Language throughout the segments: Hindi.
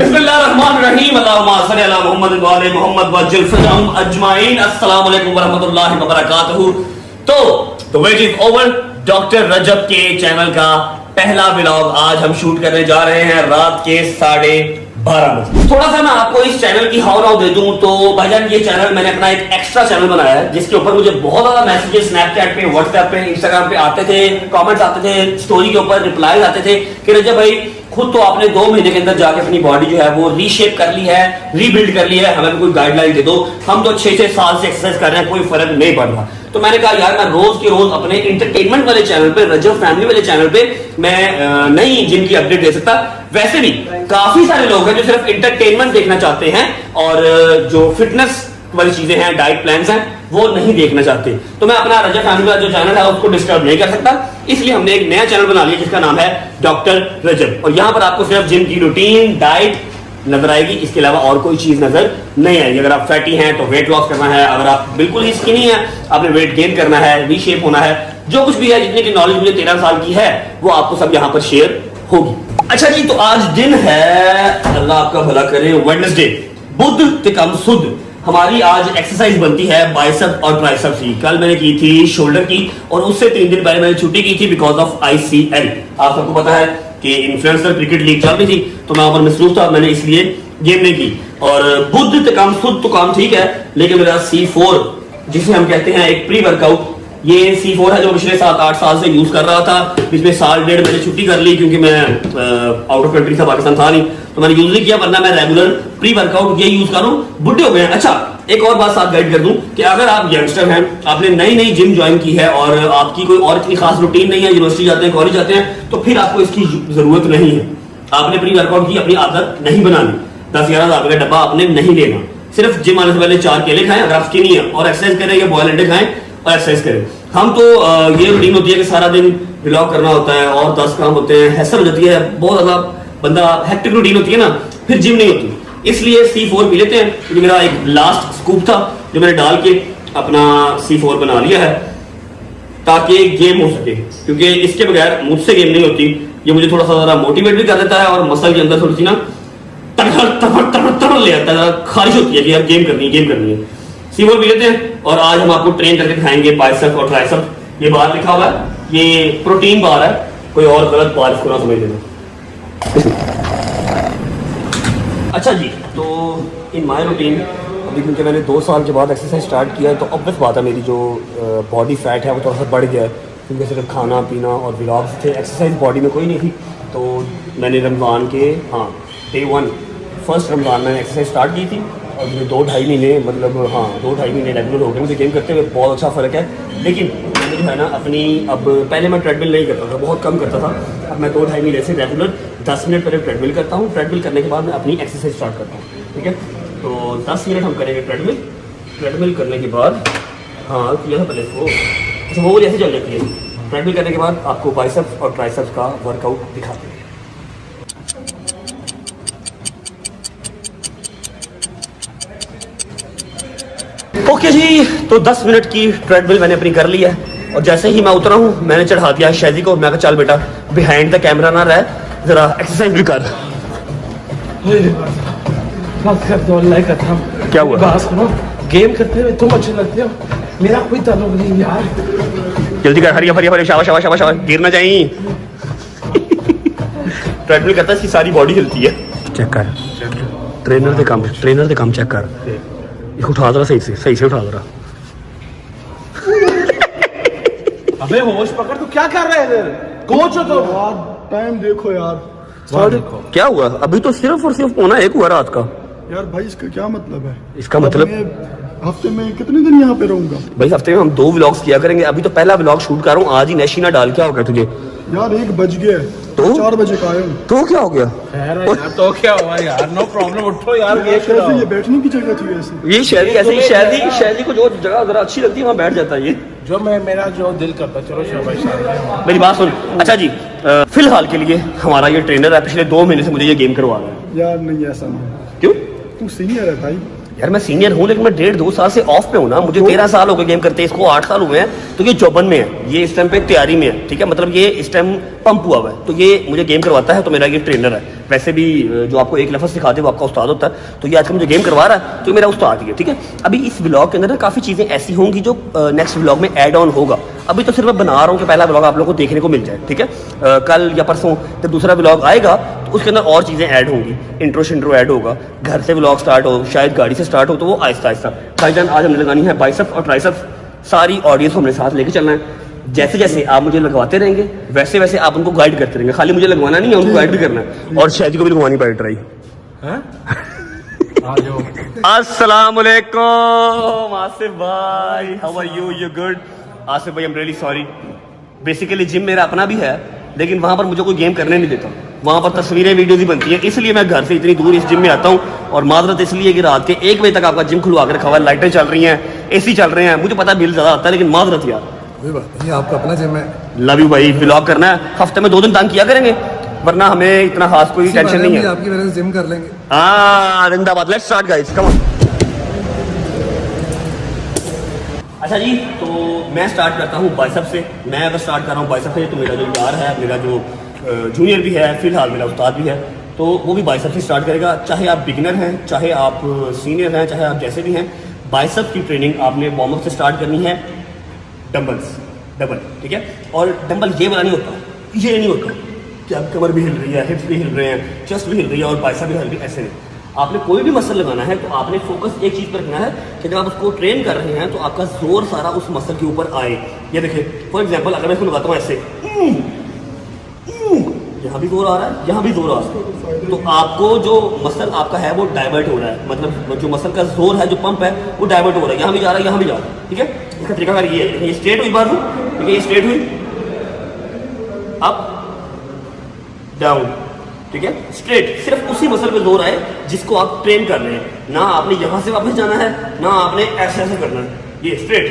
बिस्मिल्लाहिर्रहमानिर्रहीम अल्लाहुम्मा सल्ली अला मुहम्मद व आले मुहम्मद वज्जल फजहम अजमाइन। अस्सलाम वालेकुम व रहमतुल्लाहि व बरकातहू। तो the wait is over. Doctor Rajab के चैनल का पहला व्लॉग आज हम शूट करने जा रहे हैं रात के 12:30 बजे। थोड़ा सा मैं आपको इस चैनल की हाउ नाउ दे दूं तो भाईजान ये चैनल मैंने अपना एक एक्स्ट्रा चैनल बनाया है जिसके ऊपर मुझे बहुत ज्यादा मैसेजेस स्नैपचैट पे, व्हाट्सएप पे, इंस्टाग्राम पे आते थे, कमेंट्स आते थे, स्टोरी के ऊपर रिप्लाई आते थे कि रजब भाई खुद तो आपने 2 महीने के अंदर जाके अपनी बॉडी जो है वो रीशेप कर ली है, रीबिल्ड कर ली है, हमें कोई गाइडलाइन दे दो। हम तो 6-6 साल से एक्सरसाइज कर रहे हैं, कोई फर्क नहीं पड़ रहा। तो मैंने कहा यार मैं रोज के रोज अपने इंटरटेनमेंट वाले चैनल पे, रजब फैमिली वाले चैनल पे मैं नई जिम की अपडेट दे सकता। वैसे भी काफी सारे लोग हैं जो सिर्फ इंटरटेनमेंट देखना चाहते हैं और जो फिटनेस वाली चीजें हैं, डाइट प्लान्स हैं, वो नहीं देखना चाहते। तो मैं अपना रजब फैमिली का जो चैनल है उसको डिस्टर्ब नहीं कर सकता, इसलिए हमने एक नया चैनल बना लिया जिसका नाम है डॉक्टर रजब। और यहाँ पर आपको सिर्फ जिम की रूटीन, डाइट नजर आएगी, इसके अलावा और कोई चीज नजर नहीं आएगी। अगर आप फैटी हैं तो वेट लॉस करना है, अगर आप बिल्कुल ही स्किनी है आपने वेट गेन करना है, रीशेप होना है, जो कुछ भी है, जितनी की नॉलेज मुझे 13 साल की है वो आपको सब यहाँ पर शेयर होगी। अच्छा जी, तो आज दिन है, अल्लाह आपका भला करे, वेडनेसडे, बुध तिकम सुद। हमारी आज एक्सरसाइज बनती है बाइसेप और ट्राइसेप की। कल मैंने की थी शोल्डर की और उससे 3 दिन पहले मैंने छुट्टी की थी बिकॉज ऑफ ICL। आप सबको पता है कि इन्फ्लुएंसर क्रिकेट लीग चल रही थी तो मैं वहां पर मसरूफ था, मैंने इसलिए गेम नहीं की। और बुध तो काम सुध तो काम ठीक है, लेकिन मेरा C4 जिसे हम कहते हैं एक प्री वर्कआउट, ये C4 है जो पिछले 7-8 साल से यूज कर रहा था। इसमें 1.5 मैंने छुट्टी कर ली क्योंकि मैं आउट ऑफ कंट्री था, पाकिस्तान था नहीं, तो मैंने यूज नहीं किया, वरना मैं रेगुलर प्री वर्कआउट ये यूज करूं। बुढ़े हो गए। अच्छा, एक और बात साथ गाइड कर दूं कि अगर आप यंगस्टर हैं, आपने नई जिम ज्वाइन की है और आपकी कोई और इतनी खास रूटीन नहीं है, यूनिवर्सिटी जाते हैं, कॉलेज जाते हैं, तो फिर आपको इसकी जरूरत नहीं है। आपने प्री वर्कआउट की अपनी आदत नहीं बनानी। 10-11 हज़ार का डब्बा आपने नहीं लेना। सिर्फ जिम आने से पहले 4 केले खाएं अगर आप स्किनी है, और एक्सरसाइज करें या बॉयल अंडे खाएं और एक्सरसाइज करें। हम तो ये रूटीन होती है कि सारा दिन व्लॉग करना होता है और 10 काम होते हैं, हैसल हो जाती है, बहुत ज्यादा बंदा हेक्टिक रूटीन होती है ना, फिर जिम नहीं होती। इसलिए C4 पी लेते हैं, क्योंकि मेरा एक लास्ट स्कूप था जो मैंने डाल के अपना C4 बना लिया है ताकि गेम हो सके, क्योंकि इसके बगैर मुझसे गेम नहीं होती। ये मुझे थोड़ा सा ज्यादा मोटिवेट भी कर देता है और मसल के अंदर थोड़ी सी ना तड़फड़ ले आता है, खारिश होती है कि यार गेम करनी है। C4 पी लेते हैं और आज हम आपको ट्रेन करके दिखाएंगे बाइसेप और ट्राइसेप। ये बार लिखा हुआ है, ये प्रोटीन बार है, कोई और गलत बार इसको ना समझ लेना। अच्छा जी, तो इन माय रूटीन अभी क्योंकि मैंने 2 साल के बाद एक्सरसाइज स्टार्ट किया है तो ऑब्वियस बात है मेरी जो बॉडी फैट है वो थोड़ा सा बढ़ गया है, क्योंकि सिर्फ खाना पीना और व्लॉग्स थे, एक्सरसाइज बॉडी में कोई नहीं थी। तो मैंने रमज़ान के Day 1 फर्स्ट रमज़ान मैंने एक्सरसाइज स्टार्ट की थी और मुझे 2-2.5 महीने, मतलब 2-2.5 महीने रेगुलर हो गए मुझे गेम करते हुए, बहुत अच्छा फ़र्क है। लेकिन मैंने जो है ना अपनी, अब पहले मैं ट्रेडमिल नहीं करता था, बहुत कम करता था, अब मैं 2-2.5 महीने से रेगुलर 10 मिनट पहले ट्रेडमिल करता हूँ। ट्रेडमिल करने के बाद मैं अपनी एक्सरसाइज स्टार्ट करता हूँ, ठीक है। तो 10 मिनट हम करेंगे ट्रेडमिल करने के बाद, किया था पहले इसको, अच्छा वो जैसे चल जाती है। ट्रेडमिल करने के बाद आपको बाइसेप्स और ट्राइसेप्स का वर्कआउट दिखाते हैं। ओके जी, तो 10 मिनट की ट्रेडमिल मैंने अपनी कर ली है और जैसे ही मैं उतरा हूँ मैंने चढ़ा दिया शैजी को। मैं कहा चल बेटा बिहाइंड द कैमरा ना रह, जरा एक्सरसाइज भी कर। क्या हुआ? बात सुनो, गेम करते हुए तुम अच्छे लगते हो, मेरा कोई ताल्लुक नहीं यार। जल्दी कर, हरी शाबाश, गिर ना जाए। ट्रेडमिल करता है इसकी सारी बॉडी हिलती है। चेक कर, ट्रेनर से काम चेक कर, इसको उठा दरा, सही से उठा दरा। अबे होश पकड़, तू क्या कर रहा है इधर? कोच हो तो टाइम देखो यार। क्या हुआ? अभी तो सिर्फ और सिर्फ 1:15 हुआ रात का। यार भाई इसका क्या मतलब है? इसका मतलब हफ्ते में कितने दिन यहाँ पे रहूंगा भाई? हफ्ते में हम 2 व्लॉग्स किया करेंगे। अभी तो पहला व्लॉग शूट कर रहा हूँ, आज ही नशीना डाल। क्या हो गया तुझे? यार 1 बज गया, तो 4 बजे का आया हूँ। तो क्या हो गया? यार तो क्या हुआ यार? नो प्रॉब्लम, उठो यार। ये बैठने की जगह थी वैसे। ये शहरी को जो जगह जरा अच्छी लगती है वहाँ बैठ जाता है ये। जो मेरा जो दिल करता। चलो शाबाश। मेरी बात सुन। अच्छा जी, फिलहाल के लिए हमारा ये ट्रेनर है, पिछले 2 महीने से मुझे ये गेम करवा रहा है। यार नहीं, ऐसा नहीं। क्यों? तू सीनियर है भाई। यार मैं सीनियर हूँ लेकिन मैं 1.5-2 साल से ऑफ पे हूँ ना। मुझे 13 साल हो गए गेम करते, इसको 8 साल हुए हैं। तो ये चौबन में है, ये इस टाइम पे तैयारी में है, ठीक है। मतलब ये इस टाइम पंप हुआ हुआ है, तो ये मुझे गेम करवाता है, तो मेरा ये ट्रेनर है। वैसे भी जो आपको एक लफ्ज़ सिखाते वो आपका उस्ताद होता है, तो ये आज का मुझे गेम करवा रहा है तो मेरा उस्ताद ही है, ठीक है। अभी इस व्लॉग के अंदर ना काफ़ी चीज़ें ऐसी होंगी जो नेक्स्ट व्लॉग में ऐड ऑन होगा। अभी तो सिर्फ मैं बना रहा हूँ कि पहला व्लॉग आप लोगों को देखने को मिल जाए, ठीक है। कल या परसों जब दूसरा व्लॉग आएगा तो उसके अंदर और चीज़ें ऐड होंगी, इंट्रो शिंट्रो ऐड होगा, घर से व्लॉग स्टार्ट हो, शायद गाड़ी से स्टार्ट हो, तो वो आहिस्ता आहिस्ता। भाईजान आज हमने लगानी है बाइसेप्स और ट्राइसेप्स, सारी ऑडियंस को हमने साथ लेके चलना है। जैसे जैसे आप मुझे लगवाते रहेंगे वैसे वैसे आप उनको गाइड करते रहेंगे, खाली मुझे लगवाना नहीं है, उनको गाइड भी करना है। और शायद को भी लगवानी पड़ी ट्राई। अस्सलाम वालेकुम आसिफ भाई, how are you? You good? Asif भाई I am really sorry, basically gym मेरा अपना भी है लेकिन वहाँ पर मुझे कोई गेम करने नहीं देता, वहाँ पर तस्वीरें वीडियोज ही बनती हैं, इसलिए मैं घर से इतनी दूर इस जिम में आता हूँ। और माजरत इसलिए कि रात के 1 बजे तक आपका जिम खुलवा कर रखा हुआ है, लाइटें चल रही हैं, AC चल रहे हैं, मुझे पता बिल ज़्यादा आता है लेकिन माजरत यार। कोई बात नहीं, आपका अपना जिम है। लव यू भाई, व्लॉग करना है, हफ्ते में 2 दिन तंग किया करेंगे वरना हमें इतना खास कोई टेंशन नहीं है। आपकी वजह से जिम कर लेंगे। हाँ जिंदाबाद, let's start guys, come on. अच्छा जी, तो मैं स्टार्ट करता हूँ बाइसेप से। मैं अगर स्टार्ट कर रहा हूँ बाइसेप से तो मेरा जो यार है, मेरा जो जूनियर भी है, फिलहाल मेरा उस्ताद भी है, तो वो भी बाइसेप से स्टार्ट करेगा। चाहे आप बिगिनर हैं, चाहे आप सीनियर हैं, चाहे आप जैसे भी हैं, बाइसेप की ट्रेनिंग आपने वार्म अप से स्टार्ट करनी है। डंबल्स, डबल, ठीक है। और डंबल ये वाला नहीं होता, ये नहीं होता कि आप कमर भी हिल रही है, हिप्स भी हिल रहे हैं, चेस्ट भी हिल रही है और बाइसेप भी हिल रही है, ऐसे नहीं। आपने कोई भी मसल लगाना है तो आपने फोकस एक चीज़ पर रखना है कि जब आप उसको ट्रेन कर रहे हैं तो आपका जोर सारा उस मसल के ऊपर आए। ये देखिए फॉर एग्जांपल, अगर मैं इसको लगाता हूँ ऐसे, यहाँ भी जोर आ रहा है, यहाँ भी जोर आ रहा है, तो आपको जो मसल आपका है वो डाइवर्ट हो रहा है, मतलब जो मसल का जोर है, जो पंप है वो डाइवर्ट हो रहा है, यहाँ भी जा रहा है, यहाँ भी जा रहा है, ठीक है। इसका तरीका ये है, ये स्ट्रेट हुई बाजू, ठीक है, ये स्ट्रेट हुई, अप डाउन, ठीक है, स्ट्रेट। सिर्फ उसी मसल पे जोर आए जिसको आप ट्रेन कर रहे हैं, ना आपने यहां से वापस जाना है, ना आपने ऐसे ऐसे करना है, ये स्ट्रेट।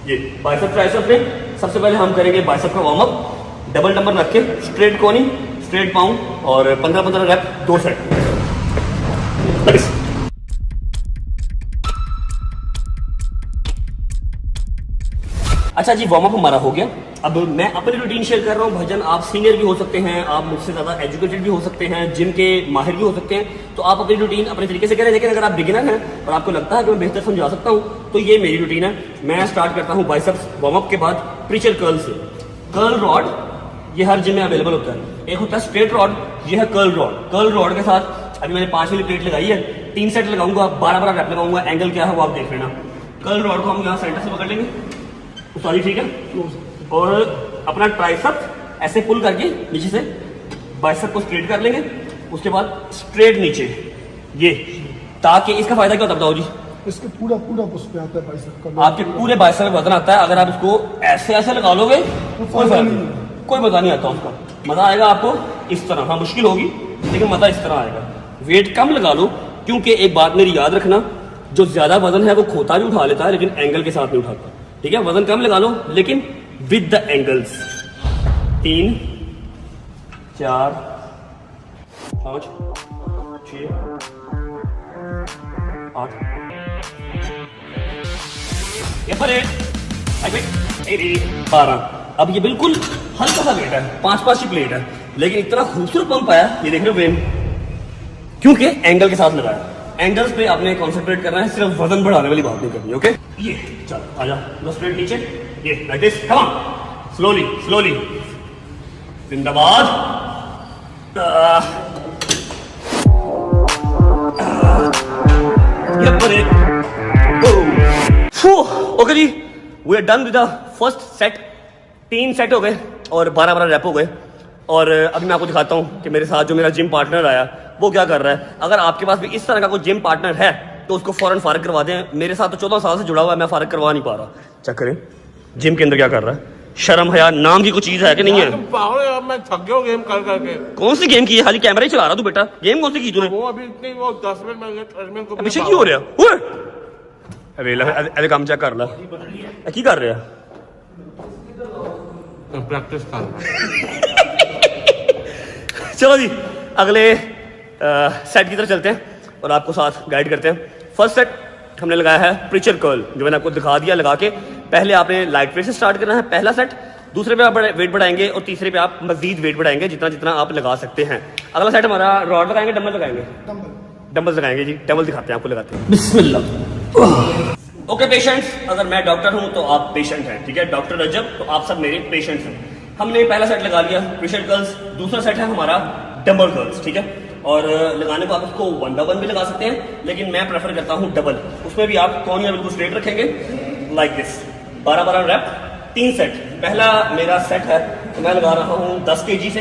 ये बाइसेप ट्राइसेप में सबसे पहले हम करेंगे बाइसेप का वार्म अप, डबल डंबल रख के, स्ट्रेट कोनी, स्ट्रेट पाउं और 15-15 रैप, 2 सेट। अच्छा जी, वार्म अप हमारा हो गया। अब मैं अपनी रूटीन शेयर कर रहा हूँ। भाईजान आप सीनियर भी हो सकते हैं, आप मुझसे ज़्यादा एजुकेटेड भी हो सकते हैं, जिम के माहिर भी हो सकते हैं, तो आप अपनी रूटीन अपने तरीके से करें। लेकिन अगर आप बिगिनर हैं और आपको लगता है कि मैं बेहतर समझा सकता हूँ तो ये मेरी रूटीन है। मैं स्टार्ट करता हूँ बाइसेप्स वार्म अप के बाद प्रीचर कर्ल से। कर्ल रॉड ये हर जिम में अवेलेबल होता है। एक होता है स्ट्रेट रॉड, ये है कर्ल रॉड। कर्ल रॉड के साथ अभी मैंने 5 वाली प्लेट लगाई है, 3 सेट लगाऊंगा, 12 रैप लगाऊंगा। एंगल क्या है वो आप देख लेना। कर्ल रॉड को हम यहाँ सेंटर से पकड़ लेंगे, सॉरी ठीक है, और अपना ट्राइसेप ऐसे पुल करके नीचे से बाइसेप को स्ट्रेट कर लेंगे। उसके बाद स्ट्रेट नीचे ये, ताकि इसका फायदा क्या होता है बताओ जी? इसके पूरा उस पे आता है बाइसेप का, आपके पूरे बाइसेप में वजन आता है। अगर आप इसको ऐसे ऐसे लगा लोगे कोई फायदा नहीं, कोई मजा नहीं आता उसका। मजा आएगा आपको इस तरह, हाँ मुश्किल होगी लेकिन मजा इस तरह आएगा। वेट कम लगा लो, क्योंकि एक बात मेरी याद रखना, जो ज्यादा वजन है वो खोता भी उठा लेता है लेकिन एंगल के साथ नहीं उठाता, ठीक है। वजन कम लगा लो लेकिन विद द एंगल्स। 3 4 5 6 8 12। अब ये बिल्कुल हल्का सा वेट है, 5 की प्लेट है, लेकिन इतना खूबसूरत पंप आया, ये देख रहे हो फ्रेम, क्योंकि एंगल के साथ लगाया। एंगल्स पे आपने कॉन्सेंट्रेट करना है, सिर्फ वजन बढ़ाने वाली बात नहीं करनी, ओके। ये चलो आजा, लो स्ट्रेट नीचे, ये like this, come on, slowly slowly, जिंदाबाद। ओके जी, we are done with the first set. 3 set हो गए और 12 रैप हो गए। और अभी मैं आपको दिखाता हूँ कि मेरे साथ जो मेरा जिम पार्टनर आया वो क्या कर रहा है। अगर आपके पास भी इस तरह का कोई जिम पार्टनर है तो उसको फौरन फारिग करवा दें। मेरे साथ तो 14 साल से जुड़ा हुआ है, मैं फारिग करवा नहीं पा रहा। चेक करें जिम के अंदर क्या कर रहा है। शर्म हया नाम की कोई चीज है कि नहीं है? मैं थक गया गेम कर करके। कौन सी गेम की है? खाली कैमरा ही चला रहा तू बेटा। गेम कौन सी की तूने? वो अभी इतनी वो 10 मिनट को पीछे की हो रहा है? अरे काम चेक कर ला की कर रहा है। प्रैक्टिस कर। चलो जी अगले सेट की तरफ चलते हैं और आपको साथ गाइड करते हैं। फर्स्ट सेट हमने लगाया है प्रीचर कर्ल, जो मैंने आपको दिखा दिया लगा के। पहले आपने लाइट वेट से स्टार्ट करना है पहला सेट, दूसरे पे आप वेट बढ़ाएंगे और तीसरे पे आप मजीद वेट बढ़ाएंगे जितना जितना आप लगा सकते हैं। अगला सेट हमारा रॉड लगाएंगे, डंबल लगाएंगे, डंबल लगाएंगे जी। डंबल दिखाते हैं आपको, लगाते हैं। बिस्मिल्लाह। ओके पेशेंट्स, अगर मैं डॉक्टर हूं तो आप पेशेंट हैं, ठीक है। डॉक्टर रजब, तो आप सब मेरे पेशेंट्स हैं। हमने पहला सेट लगा लिया पुश-अप कर्ल्स, दूसरा सेट है हमारा डंबल कर्ल्स, ठीक है। और लगाने को आप इसको 1 by 1 भी लगा सकते हैं, लेकिन मैं प्रेफर करता हूं डबल। उसमें भी आप कोहनियां बिल्कुल स्ट्रेट रखेंगे लाइक दिस। 12-12 rap, 3 set. पहला मेरा सेट है तो मैं लगा रहा हूं 10 kg से,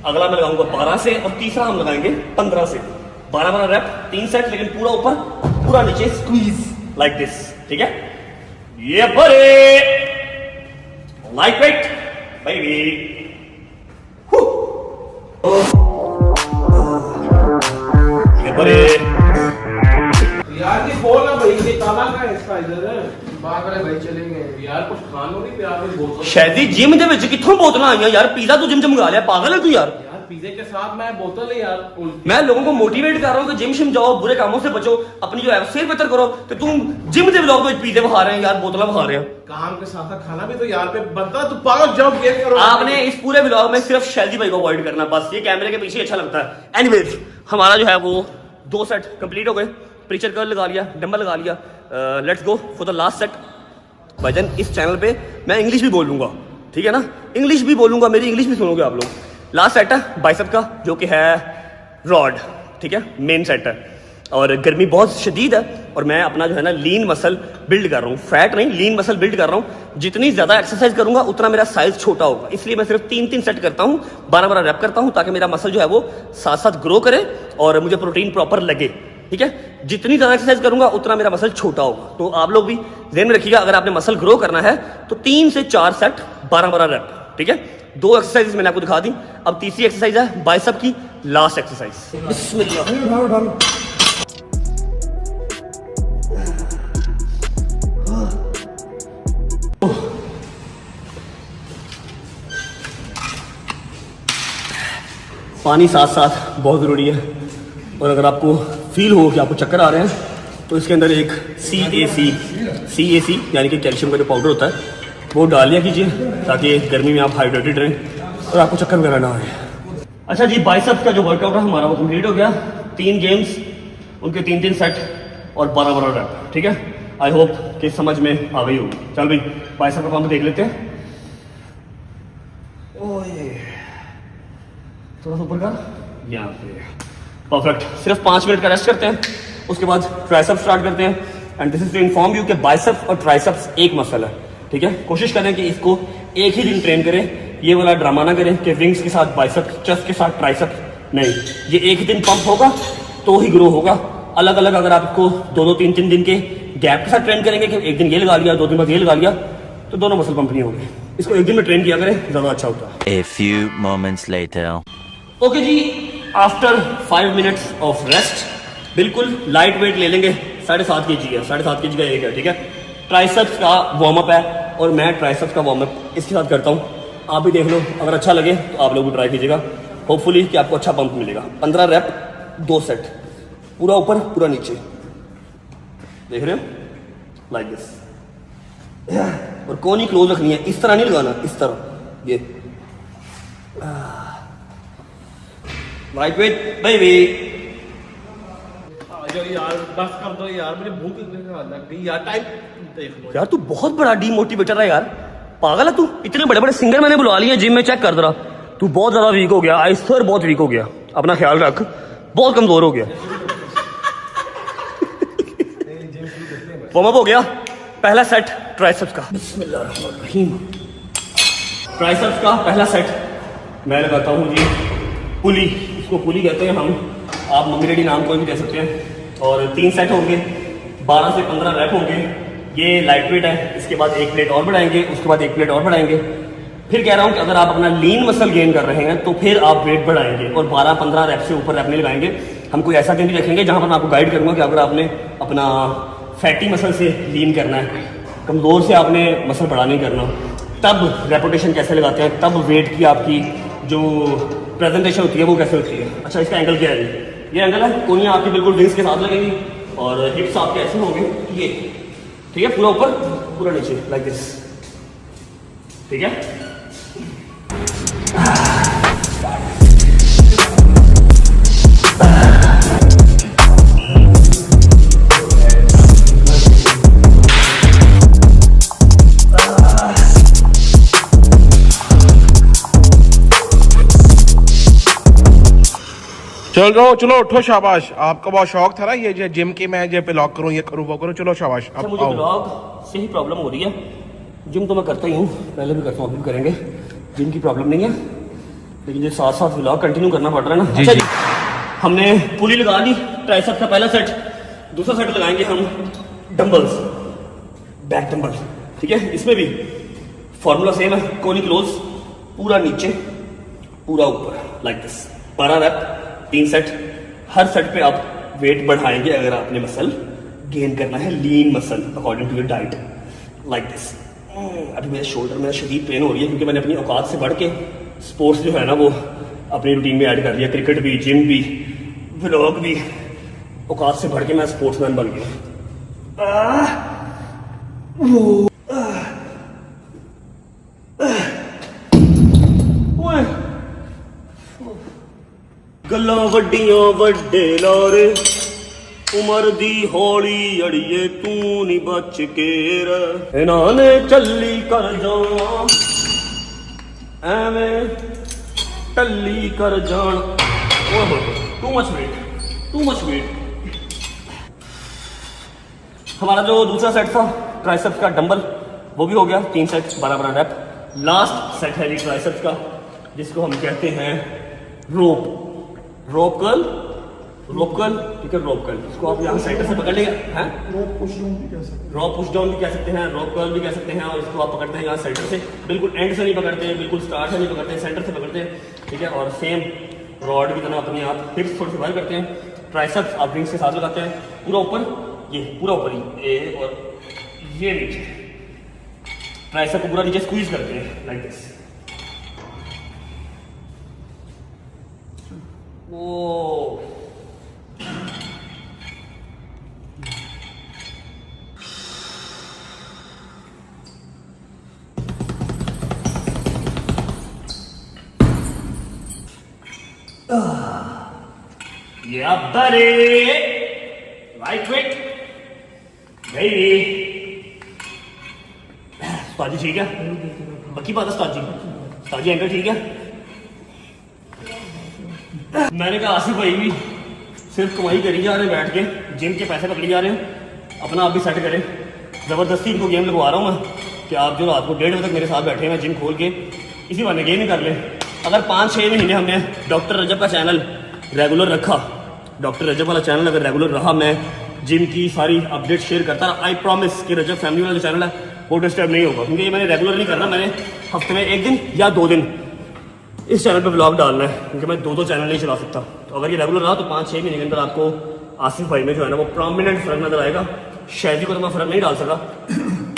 अगला मैं लगाऊंगा 12 से और तीसरा हम लगाएंगे 15 से। 12-12 रैप, 3 सेट, लेकिन पूरा ऊपर पूरा नीचे स्क्वीज लाइक दिस, ठीक है। ये बड़े लाइट वेट बेबी। ये बड़े यार ये बोल ना भाई, ये ताला का है इसका इधर है। बाहर वाले भाई चले गए यार कुछ खान लो नहीं, प्यार में बोतल। शायद जिम दे विच कित्थों बोतलां आईयां यार। पिज़्ज़ा तू जिम च मंगा लिया, पागल है तू यार। यार पिज़्ज़े के साथ मैं बोतल है यार। मैं लोगों को मोटिवेट कर रहा हूँ कि जिम शिम जाओ, बुरे कामों से बचो, अपनी जो है सेहत बेहतर करो। तो तुम जिम के व्लॉग में पिज़्ज़े खा रहे हैं यार, बोतला खा रहे हैं। काम के साथ साथ खाना भी तो यार पे बनता है। तू पागल जॉब ये करो। आपने इस पूरे व्लॉग में सिर्फ शैलजी भाई को अवॉइड करना, बस। ये कैमरे के पीछे अच्छा लगता है। एनीवेज, हमारा जो है वो 2 सेट कंप्लीट हो गए। प्रीचर कर्ल लगा लिया, डंबल लगा लिया। Let's go for the last set. भाईजान इस चैनल पे मैं इंग्लिश भी बोलूंगा, ठीक है ना। इंग्लिश भी बोलूंगा, मेरी इंग्लिश भी सुनोगे आप लोग। लास्ट सेट है बाइसेप का, जो कि है रॉड, ठीक है। मेन सेट है और गर्मी बहुत शदीद है और मैं अपना जो है ना लीन मसल बिल्ड कर रहा हूँ, फैट नहीं, लीन मसल बिल्ड कर रहा हूँ। जितनी ज़्यादा एक्सरसाइज करूंगा उतना मेरा साइज छोटा होगा, इसलिए मैं सिर्फ 3-3 सेट करता हूँ, 12-12 रैप करता हूँ, ताकि मेरा मसल जो है वो साथ साथ ग्रो करे और मुझे प्रोटीन प्रॉपर लगे, ठीक है। जितनी ज़्यादा एक्सरसाइज करूंगा उतना मेरा मसल छोटा होगा। तो आप लोग भी ध्यान में रखिएगा, अगर आपने मसल ग्रो करना है तो 3 से 4 सेट 12-12 रैप, ठीक है। 2 एक्सरसाइज मैंने आपको दिखा दी। अब तीसरी एक्सरसाइज है बाइसेप की लास्ट एक्सरसाइज। बिस्मिल्लाह। उठाओ पानी साथ साथ बहुत ज़रूरी है। और अगर आपको फील हो कि आपको चक्कर आ रहे हैं तो इसके अंदर एक CAC यानी कि कैल्शियम का जो पाउडर होता है वो डाल लिया कीजिए, ताकि गर्मी में आप हाइड्रेटेड रहें और आपको चक्कर वगैरह ना आए। अच्छा जी, बाइसेप्स का जो वर्कआउट है हमारा वो कंप्लीट हो गया। 3 गेम्स, उनके 3-3 सेट और 12-12 रैप, ठीक है। आई होप कि समझ में आ गई होगी। चल भाई बाइसेप का पंप देख लेते हैं। ओए थोड़ा सा ऊपर कर, यहाँ पे परफेक्ट। सिर्फ 5 मिनट का रेस्ट करते हैं, उसके बाद ट्राइसेप्स स्टार्ट करते हैं। And this is to inform you कि बाइसेप्स और ट्राइसेप्स एक मसल है, ठीक है। कोशिश करें कि इसको एक ही दिन ट्रेन करें, ये वाला ड्रामा ना करें कि विंग्स के साथ बाइसेप्स, चेस्ट के साथ ट्राइसेप्स। नहीं, ये एक ही दिन पंप होगा तो ही ग्रो होगा। अलग अलग अगर आप इसको 2-2, 3-3 दिन के गैप के साथ ट्रेन करेंगे कि एक दिन ये लगा लिया, 2 दिन बाद ये लगा लिया, तो दोनों मसल पंप नहीं होंगे। इसको एक दिन में ट्रेन किया करें, ज़्यादा अच्छा होता है। A few moments later. Okay जी, आफ्टर 5 मिनट्स ऑफ रेस्ट बिल्कुल लाइट वेट ले लेंगे। 7.5 kg है, 7.5 kg का एक है, ठीक है। ट्राइसेप्स का वार्म अप है और मैं ट्राइसेप्स का वार्म अप इसके साथ करता हूँ। आप भी देख लो, अगर अच्छा लगे तो आप लोग भी ट्राई कीजिएगा। होपफुली कि आपको अच्छा पंप मिलेगा। 15 रैप, 2 सेट, पूरा ऊपर पूरा नीचे, देख रहे हो, लाइक दिस। और कोनी क्लोज रखनी है, इस तरह नहीं लगाना, इस तरह। ये लाइट वेट बेबी। यार बस कर दो यार, मुझे भूख लग गई यार। टाइम देख लो यार तू बहुत बड़ा डीमोटिवेटर है यार, पागल है तू। इतने बड़े बड़े सिंगर मैंने बुला लिए जिम में, चेक कर जरा। तू बहुत ज्यादा वीक हो गया, आई स्वेयर बहुत वीक हो गया। अपना ख्याल रख, बहुत कमजोर हो गया। वार्म अप हो गया। पहला सेट ट्राइसेप्स का, बिस्मिल्लाहिर्रहमानिर्रहीम। ट्राइसेप्स का पहला सेट मैं लगाता हूँ जी पुली, इसको पुली कहते हैं हम, आप मम्मी डैडी नाम कोई भी दे सकते हैं। और 3 सेट होंगे, 12 से 15 रैप होंगे। ये लाइट वेट है। इसके बाद 1 प्लेट और बढ़ाएंगे, उसके बाद 1 प्लेट और बढ़ाएंगे। फिर कह रहा हूँ कि अगर आप अपना लीन मसल गेन कर रहे हैं तो फिर आप वेट बढ़ाएंगे और 12-15 रैप से ऊपर रैप नहीं लगाएंगे। हम कोई ऐसा दिन भी रखेंगे जहाँ पर मैं आपको गाइड करूँगा कि अगर आपने अपना फैटी मसल से लीन करना है, कमज़ोर से आपने मसल बड़ा नहीं करना, तब रेपुटेशन कैसे लगाते हैं, तब वेट की आपकी जो प्रेजेंटेशन होती है वो कैसे होती है। अच्छा, इसका एंगल क्या है? ये एंगल है, कोनियाँ आपकी बिल्कुल विंग्स के साथ लगेंगी और हिप्स आपके ऐसे होंगे, ये ठीक है, पूरा ऊपर पूरा नीचे लाइक दिस, ठीक है। चलो चलो उठो, शाबाश। आपका बहुत शौक था ना ये जिम की, मैं ये ब्लॉग करूँ, ये करूँ, वो करूँ। चलो शाबाश, अच्छा, अब मुझे आओ। ब्लॉग से ही प्रॉब्लम हो रही है। जिम तो मैं करता ही हूँ, पहले भी करता हूँ, अभी भी करेंगे। जिम की प्रॉब्लम नहीं है, लेकिन ये साथ साथ ब्लॉग कंटिन्यू करना पड़ रहा है ना। अच्छा जी, हमने पुली लगा ली, ट्राइसेप का पहला सेट। दूसरा सेट लगाएंगे हम डंबल्स, बैक डंबल, ठीक है। इसमें भी फॉर्मूला सेम है, कोनी क्लोज, पूरा नीचे पूरा ऊपर, लाइक दिस। 12 rep, 3 set. हर सेट पे आप वेट बढ़ाएंगे अगर आपने मसल गेन करना है, lean muscle according to your diet, like this. अभी मेरे शोल्डर में शदीद पेन हो रही है क्योंकि मैंने अपनी औकात से बढ़ के स्पोर्ट्स जो है ना वो अपनी रूटीन में ऐड कर लिया। क्रिकेट भी, जिम भी, व्लॉग भी, औकात से बढ़ के मैं स्पोर्ट्समैन बन गया। गल्लां वड्डियां वड्डे लारे, उमर दी हौली अड़िए तू नी बच के रह। इन्हां ने चली कर जाना, एवें टल्ली कर जान। Too much weight. हमारा जो दूसरा सेट था ट्राइसेप्स का डंबल, वो भी हो गया। 3 सेट, 12 रैप। लास्ट सेट है ट्राइसेप्स का, जिसको हम कहते हैं रोप कर्ल, ठीक है, रोप कर्ल। इसको आप यहाँ सेंटर से पकड़ लेंगे, हैं? रोप पुश डाउन भी कह सकते हैं, रोप कर्ल भी कह सकते हैं। और इसको आप पकड़ते हैं यहाँ सेंटर से, बिल्कुल एंड से नहीं पकड़ते हैं, बिल्कुल स्टार्ट से नहीं पकड़ते हैं, सेंटर से पकड़ते हैं, ठीक है। और सेम रॉड की तरह अपनी आप हिप्स थोड़ी सी बाहर करते हैं। ट्राइसेप्स आप रिंग्स के साथ लगाते हैं, पूरा ऊपर, ये पूरा ऊपर ही, ये और ये नीचे। ट्राइसेप को पूरा नीचे स्क्वीज करते हैं, like this. Oh Yeah, buddy. Right quick. Baby. उस्ताद जी ठीक है? पक्की बात है उस्ताद जी एंकर ठीक है? मैंने कहा आसिफ भाई भी सिर्फ कमाई करी जा रहे हैं बैठ के, जिम के पैसे पकड़ी जा रहे हैं, अपना आप भी सेट करें। ज़बरदस्ती इनको गेम लगवा रहा हूँ मैं कि आप जो रात को 1:30 बजे तक मेरे साथ बैठे हैं जिम खोल के, इसी बहाने गेम ही कर लें। अगर 5-6 महीने हमने डॉक्टर रजब का चैनल रेगुलर रखा, डॉक्टर रजब वाला चैनल अगर रेगुलर रहा, मैं जिम की सारी अपडेट शेयर करता, आई प्रॉमिस कि रजब फैमिली वाला जो चैनल है वो डिस्टर्ब नहीं होगा। क्योंकि ये मैंने रेगुलर नहीं करना, मैंने हफ्ते में 1 दिन या 2 दिन इस चैनल पे व्लॉग डालना है, क्योंकि मैं 2 चैनल नहीं चला सकता। तो अगर ये रेगुलर रहा तो 5-6 महीने के अंदर आपको आसिफ भाई में जो है ना वो प्रॉमिनेंट फर्क नजर आएगा। शायद को तो मैं फर्क नहीं डाल सका,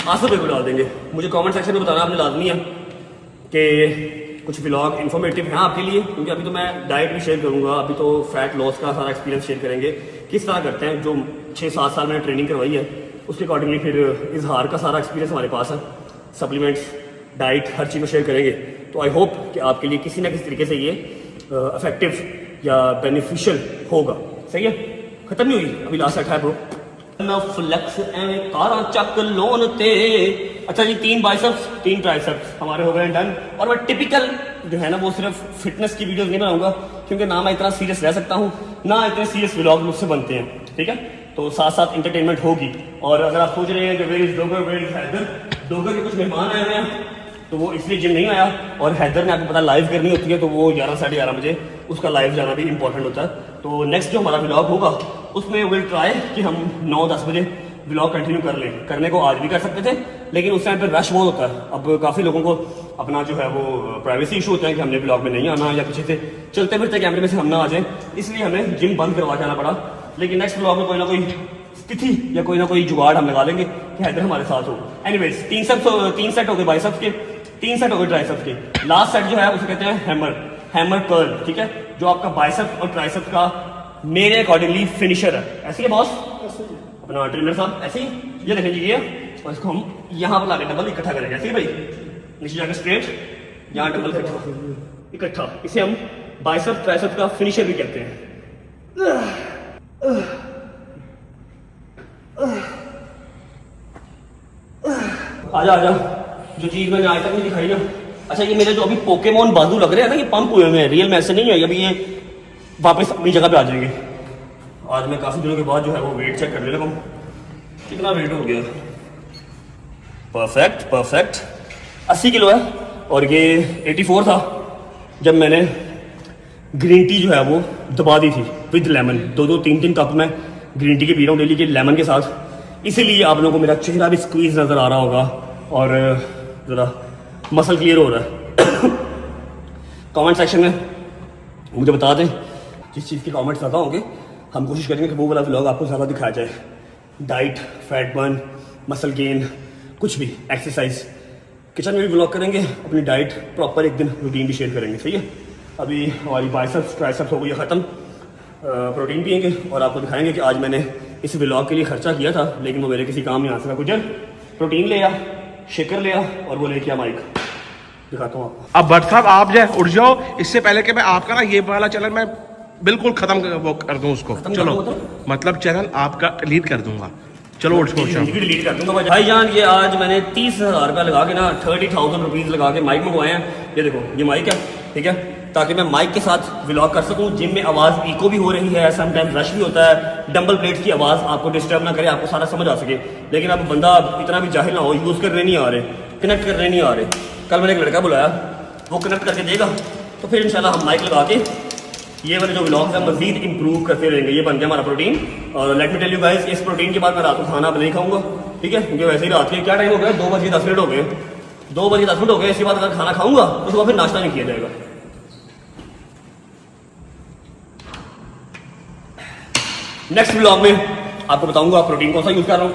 आसिफ भाई को डाल देंगे। मुझे कमेंट सेक्शन में बताना आपने लाजमी है कि कुछ व्लॉग इन्फॉर्मेटिव हैं आपके लिए, क्योंकि अभी तो मैं डाइट भी शेयर करूंगा, अभी तो फैट लॉस का सारा एक्सपीरियंस शेयर करेंगे, किस तरह करते हैं। जो 6-7 साल मैंने ट्रेनिंग करवाई है उसके अकॉर्डिंगली फिर इजहार का सारा एक्सपीरियंस हमारे पास है, सप्लीमेंट्स, डाइट, हर चीज़ में शेयर करेंगे। तो आई होप कि आपके लिए किसी ना किसी तरीके से ये इफेक्टिव या बेनिफिशियल होगा। सही है, खत्म नहीं हुई, अभी लास्ट सेट है ब्रो। फ्लेक्स कारा चक लोन ते। अच्छा जी, 3 बाइसेप्स 3 ट्राइसेप्स हमारे हो गए डन। और मैं टिपिकल जो है ना वो सिर्फ फिटनेस की वीडियोस नहीं बनाऊंगा, क्योंकि ना मैं इतना सीरियस रह सकता हूँ, ना इतने सीरियस व्लॉग मुझसे बनते हैं, ठीक है। तो साथ साथ इंटरटेनमेंट होगी। और अगर आप सोच रहे हैं कि where is Dogar, where is Haider, Dogar के कुछ मेहमान आए हुए हैं तो वो इसलिए जिम नहीं आया, और हैदर ने आपको पता लाइव करनी होती है तो वो 11-11:30 बजे उसका लाइव जाना भी इंपॉर्टेंट होता है। तो नेक्स्ट जो हमारा व्लॉग होगा उसमें विल ट्राई कि हम 9-10 बजे व्लॉग कंटिन्यू कर लें। करने को आज भी कर सकते थे, लेकिन उस टाइम पर रश बहुत होता है। अब काफ़ी लोगों को अपना जो है वो प्राइवेसी इशू होता है कि हमने व्लॉग में नहीं आना, या पीछे से चलते फिरते कैमरे में से हम ना आ जाए, इसलिए हमें जिम बंद करवा के आना पड़ा। लेकिन नेक्स्ट व्लॉग में कोई ना कोई स्थिति या कोई ना कोई जुगाड़ हम लगा लेंगे कि हैदर हमारे साथ हो। एनीवेज 3 सेट हो गए बाइसेप्स के, 3 सेट हो गए ट्राइसेप्स के। लास्ट सेट जो है उसे कहते हैं हैमर कर्ल, ठीक है, जो आपका बाइसेप्स और ट्राइसेप्स का मेरे अकॉर्डिंगली फिनिशर है। ऐसे ही बॉस अपना ट्रेनर साहब, ऐसे ही ये देखें जी, ये, और इसको हम यहाँ पर लाके डबल इकट्ठा करेंगे। ऐसे ही भाई, नीचे जाकर स्ट्रेट, यहाँ डबल इकट्ठा। इकट्ठा। इसे हम बाइसेप्स ट्राइसेप्स का फिनिशर भी कहते हैं। आजा आजा, जो चीज मैंने आज तक नहीं दिखाई ना। अच्छा, ये मेरे जो अभी पोकेमोन बाजू लग रहे हैं ना, ये पंप हुए हुए हैं, रियल में ऐसे नहीं है। अभी ये वापस अपनी जगह पे आ जाएंगे। आज मैं काफी दिनों के बाद जो है वो वेट चेक करने लगा हूँ। कितना वेट हो गया? परफेक्ट परफेक्ट, 80 किलो है। और ये 84 था जब मैंने ग्रीन टी जो है वो दबा दी थी विद लेमन। 2-3 कप में ग्रीन टी के पी रहा हूँ डेली के लेमन के साथ। इसीलिए आप लोगों को मेरा चेहरा भी स्क्वीज नज़र आ रहा होगा और ज़रा मसल क्लियर हो रहा है। कमेंट सेक्शन में मुझे बता दें जिस चीज़ के कमेंट्स ज़्यादा होंगे, हम कोशिश करेंगे कि वो वाला व्लॉग आपको ज़्यादा दिखाया जाए। Diet, fat burn, muscle gain, कुछ भी, एक्सरसाइज, किचन में भी व्लॉग करेंगे। अपनी डाइट प्रॉपर एक दिन रूटीन भी शेयर करेंगे, सही है। अभी हमारी बाइसेप्स ट्राइसेप्स हो गई है ख़त्म। प्रोटीन पियेंगे और आपको दिखाएंगे कि आज मैंने इस व्लॉग के लिए खर्चा किया था, लेकिन वो मेरे किसी काम नहीं आ सका। गुजर प्रोटीन ले आ, शेकर ले आ और वो लेके आ माइक। दिखाता हूँ आपको। अब भट्ट साहब आप जाए उठ जाओ, इससे पहले कि मैं आपका ना ये वाला चैनल मैं बिल्कुल खत्म कर दूं उसको। चलो मतलब चैनल आपका डिलीट कर दूंगा। चलो उठ जाओ, डिलीट कर दूंगा भाईजान। ये आज मैंने 30,000 रुपया लगा के ना 30,000 रुपीज़ लगा के माइक मंगवाए हैं। ये देखो, ये माइक है, ठीक है, ताकि मैं माइक के साथ व्लॉग कर सकूं। जिम में आवाज़ इको भी हो रही है, समटाइम्स रश भी होता है, डंबल प्लेट्स की आवाज़ आपको डिस्टर्ब ना करे, आपको सारा समझ आ सके। लेकिन अब बंदा इतना भी जाहिल ना हो, यूज़ करने नहीं आ रहे, कनेक्ट करने नहीं आ रहे। कल मैंने एक लड़का बुलाया, वो कनेक्ट करके देगा, तो फिर इंशाल्लाह हम माइक लगा के ये वाले जो व्लॉग्स हैं मजीद इंप्रूव करते रहेंगे। ये बन गया हमारा प्रोटीन। और let me tell you guys, इस प्रोटीन के बाद मैं रात को खाना नहीं खाऊंगा, ठीक है, क्योंकि वैसे ही रात के क्या टाइम हो गया, 2:10 हो गए। 2:10 हो गए। इसके बाद अगर खाना खाऊंगा तो सुबह फिर नाश्ता नहीं किया जाएगा। नेक्स्ट व्लॉग में आपको बताऊंगा प्रोटीन कौन सा यूज कर रहा हूँ।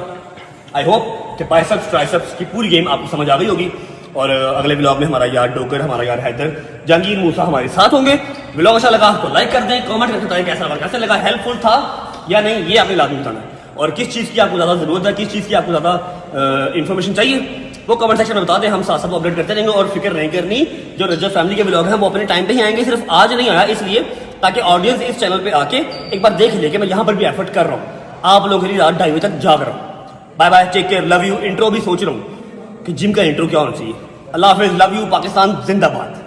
आई होप कि बाइसेप्स ट्राइसेप्स की पूरी गेम आपको समझ आ गई होगी। और अगले व्लॉग में हमारा यार डोकर, हमारा यार हैदर, जहांगीर मूसा हमारे साथ होंगे। व्लॉग अच्छा लगा तो लाइक कर दें, कमेंट करके बताएं कैसा लगा, कैसे लगा, हेल्पफुल था या नहीं, ये आपने लाजमी बताना है। और किस चीज़ की आपको ज़्यादा ज़रूरत है, किस चीज़ की आपको ज़्यादा इन्फॉर्मेशन चाहिए, वो कमेंट सेक्शन में बता दें। हम साथ साथ अपडेट करते रहेंगे। और फिक्र नहीं करनी, जो रजब फैमिली के व्लॉग हैं वो अपने टाइम पे ही आएंगे। सिर्फ आज नहीं आया इसलिए ताकि ऑडियंस इस चैनल पे आके एक बार देख ले कि मैं यहाँ पर भी एफर्ट कर रहा हूँ, आप लोगों के लिए रात 2:30 बजे तक जाग रहा हूँ। Bye bye, take care, love you. Intro भी सोच रहा हूँ कि जिम का इंट्रो क्या होना चाहिए। अल्लाह हाफिज़, लव यू, पाकिस्तान जिंदाबाद।